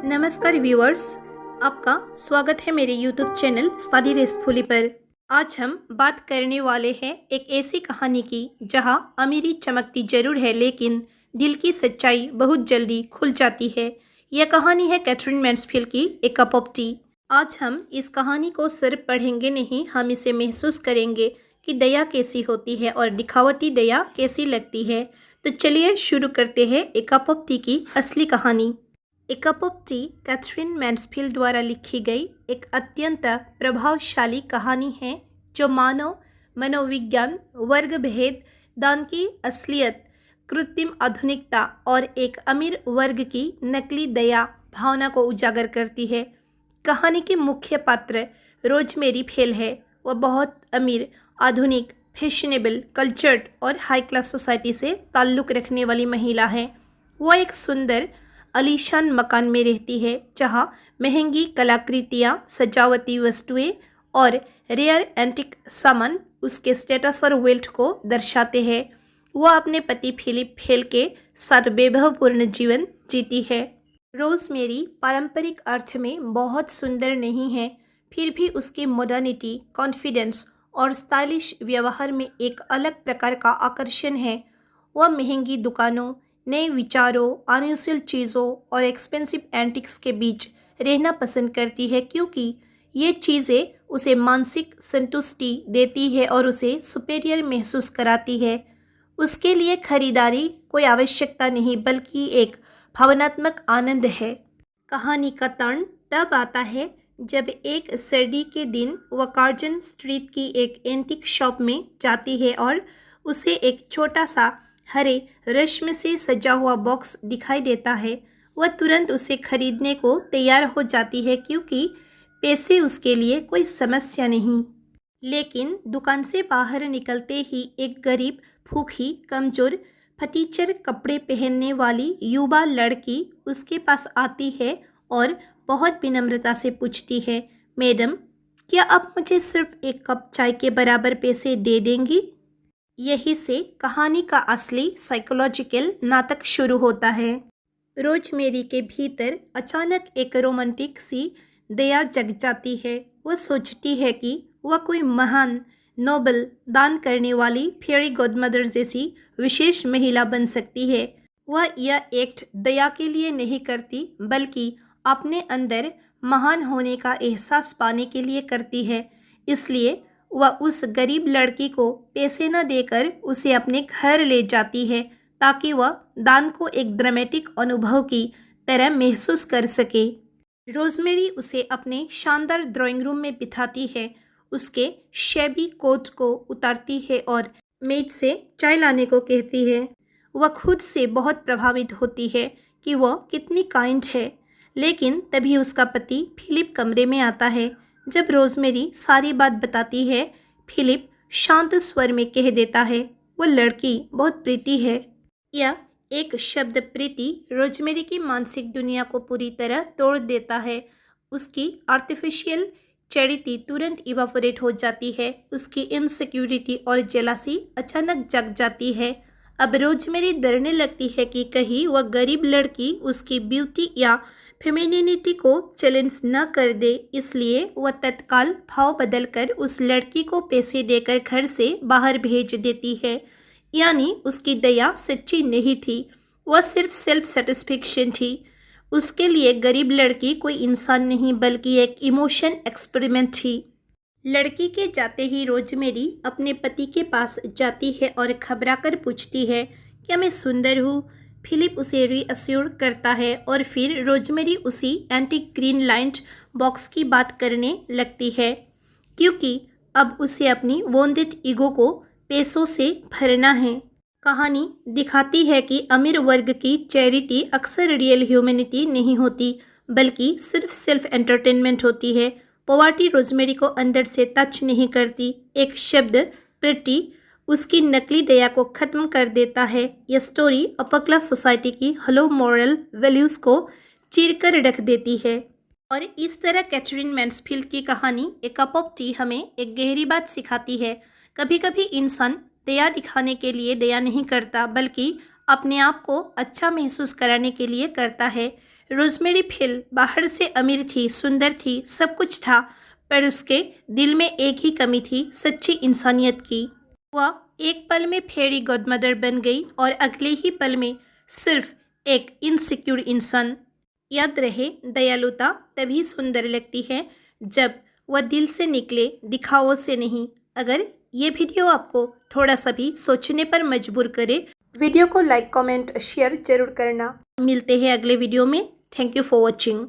नमस्कार व्यूअर्स, आपका स्वागत है मेरे YouTube चैनल स्टडी रेस्टफुली पर। आज हम बात करने वाले हैं एक ऐसी कहानी की जहां अमीरी चमकती जरूर है लेकिन दिल की सच्चाई बहुत जल्दी खुल जाती है। यह कहानी है कैथरीन मैन्सफील्ड की ए कप ऑफ टी। आज हम इस कहानी को सिर्फ पढ़ेंगे नहीं, हम इसे महसूस करेंगे कि दया कैसी होती है और दिखावटी दया कैसी लगती है। तो चलिए शुरू करते हैं ए कप ऑफ टी की असली कहानी। A Cup of Tea Katherine Mansfield द्वारा लिखी गई एक अत्यंत प्रभावशाली कहानी है जो मानव मनोविज्ञान, वर्ग भेद, दान की असलियत, कृत्रिम आधुनिकता और एक अमीर वर्ग की नकली दया भावना को उजागर करती है। कहानी की मुख्य पात्र रोजमेरी फेल है। वह बहुत अमीर, आधुनिक, फैशनेबल, कल्चर्ड और हाई क्लास सोसाइटी से ताल्लुक़ रखने वाली महिला है। वह एक सुंदर आलीशान मकान में रहती है जहां महंगी कलाकृतियां, सजावटी वस्तुएं और रेयर एंटिक सामान उसके स्टेटस और वेल्थ को दर्शाते हैं। वह अपने पति फिलिप फेल के साथ वैभवपूर्ण जीवन जीती है। रोजमेरी पारंपरिक अर्थ में बहुत सुंदर नहीं है, फिर भी उसकी मॉडर्निटी, कॉन्फिडेंस और स्टाइलिश व्यवहार में एक अलग प्रकार का आकर्षण है। वह महंगी दुकानों, नए विचारों, अनयूजुअल चीज़ों और एक्सपेंसिव एंटिक्स के बीच रहना पसंद करती है क्योंकि ये चीज़ें उसे मानसिक संतुष्टि देती है और उसे सुपेरियर महसूस कराती है। उसके लिए खरीदारी कोई आवश्यकता नहीं बल्कि एक भावनात्मक आनंद है। कहानी का टर्न तब आता है जब एक सर्दी के दिन वह कार्जन स्ट्रीट की एक एंटिक शॉप में जाती है और उसे एक छोटा सा हरे रेशम से सजा हुआ बॉक्स दिखाई देता है। वह तुरंत उसे खरीदने को तैयार हो जाती है क्योंकि पैसे उसके लिए कोई समस्या नहीं। लेकिन दुकान से बाहर निकलते ही एक गरीब, भूखी, कमजोर, फटीचर कपड़े पहनने वाली युवा लड़की उसके पास आती है और बहुत विनम्रता से पूछती है, मैडम, क्या आप मुझे सिर्फ एक कप चाय के बराबर पैसे दे देंगी? यही से कहानी का असली साइकोलॉजिकल नाटक शुरू होता है। रोजमेरी के भीतर अचानक एक रोमांटिक सी दया जग जाती है। वह सोचती है कि वह कोई महान, नोबल, दान करने वाली फेरी गॉडमदर जैसी विशेष महिला बन सकती है। वह यह एक्ट दया के लिए नहीं करती बल्कि अपने अंदर महान होने का एहसास पाने के लिए करती है। इसलिए वह उस गरीब लड़की को पैसे न देकर उसे अपने घर ले जाती है ताकि वह दान को एक ड्रामेटिक अनुभव की तरह महसूस कर सके। रोजमेरी उसे अपने शानदार ड्राइंग रूम में बिठाती है, उसके शैबी कोट को उतारती है और मेड से चाय लाने को कहती है। वह खुद से बहुत प्रभावित होती है कि वह कितनी काइंड है, लेकिन तभी उसका पति फिलिप कमरे में आता है। जब रोजमेरी सारी बात बताती है, फिलिप शांत स्वर में कह देता है, वो लड़की बहुत प्रीति है। यह एक शब्द प्रीति रोजमेरी की मानसिक दुनिया को पूरी तरह तोड़ देता है। उसकी आर्टिफिशियल चैरिटी तुरंत इवापोरेट हो जाती है। उसकी इनसिक्योरिटी और जेलासी अचानक जग जाती है। अब रोजमेरी डरने लगती है कि कहीं वह गरीब लड़की उसकी ब्यूटी या फेमिनिनिटी को चैलेंज न कर दे, इसलिए वह तत्काल भाव बदलकर उस लड़की को पैसे देकर घर से बाहर भेज देती है। यानी उसकी दया सच्ची नहीं थी, वह सिर्फ सेल्फ सेटिस्फेक्शन थी। उसके लिए गरीब लड़की कोई इंसान नहीं बल्कि एक इमोशन एक्सपेरिमेंट थी। लड़की के जाते ही रोजमेरी अपने पति के पास जाती है और घबराकर पूछती है, क्या मैं सुंदर हूँ? फिलिप उसे रीअश्योर करता है और फिर रोजमेरी उसी एंटीक ग्रीन लाइन्ड बॉक्स की बात करने लगती है क्योंकि अब उसे अपनी वोंडेड ईगो को पैसों से भरना है। कहानी दिखाती है कि अमीर वर्ग की चैरिटी अक्सर रियल ह्यूमैनिटी नहीं होती बल्कि सिर्फ सेल्फ एंटरटेनमेंट होती है। पॉवर्टी रोजमेरी को अंदर से टच नहीं करती। एक शब्द प्रिटी उसकी नकली दया को खत्म कर देता है। यह स्टोरी अपर क्लास सोसाइटी की हलो मॉरल वैल्यूज़ को चीर कर रख देती है। और इस तरह कैथरीन मैन्सफील्ड की कहानी ए कप ऑफ टी हमें एक गहरी बात सिखाती है। कभी कभी इंसान दया दिखाने के लिए दया नहीं करता बल्कि अपने आप को अच्छा महसूस कराने के लिए करता है। रोजमेरी फिल बाहर से अमीर थी, सुंदर थी, सब कुछ था, पर उसके दिल में एक ही कमी थी, सच्ची इंसानियत की। वह एक पल में फेरी गॉडमदर बन गई और अगले ही पल में सिर्फ एक इनसिक्योर इंसान। याद रहे, दयालुता तभी सुंदर लगती है जब वह दिल से निकले, दिखावों से नहीं। अगर ये वीडियो आपको थोड़ा सा भी सोचने पर मजबूर करे, वीडियो को लाइक, कमेंट, शेयर जरूर करना। मिलते हैं अगले वीडियो में। Thank you for watching.